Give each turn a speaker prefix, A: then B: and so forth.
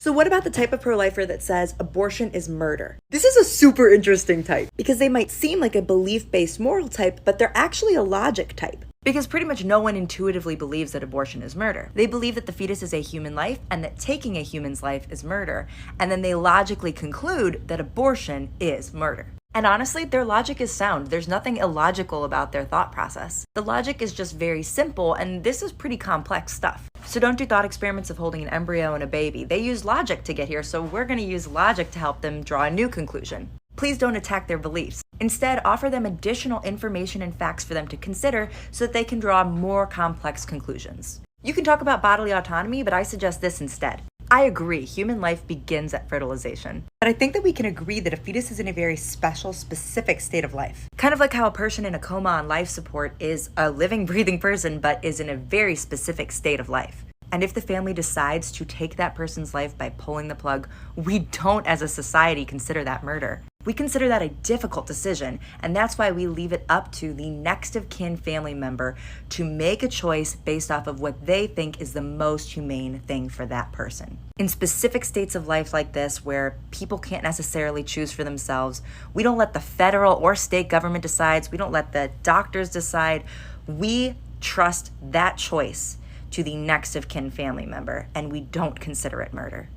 A: So what about the type of pro-lifer that says abortion is murder? This is a super interesting type because they might seem like a belief-based moral type, but they're actually a logic type. Because pretty much no one intuitively believes that abortion is murder. They believe that the fetus is a human life and that taking a human's life is murder, and then they logically conclude that abortion is murder. And honestly, their logic is sound. There's nothing illogical about their thought process. The logic is just very simple, and this is pretty complex stuff. So don't do thought experiments of holding an embryo and a baby. They use logic to get here, so we're going to use logic to help them draw a new conclusion. Please don't attack their beliefs. Instead, offer them additional information and facts for them to consider so that they can draw more complex conclusions. You can talk about bodily autonomy, but I suggest this instead. I agree, human life begins at fertilization. But I think that we can agree that a fetus is in a very special, specific state of life. Kind of like how a person in a coma on life support is a living, breathing person, but is in a very specific state of life. And if the family decides to take that person's life by pulling the plug, we don't as a society consider that murder. We consider that a difficult decision, and that's why we leave it up to the next of kin family member to make a choice based off of what they think is the most humane thing for that person. In specific states of life like this, where people can't necessarily choose for themselves, we don't let the federal or state government decide, we don't let the doctors decide, we trust that choice to the next of kin family member, and we don't consider it murder.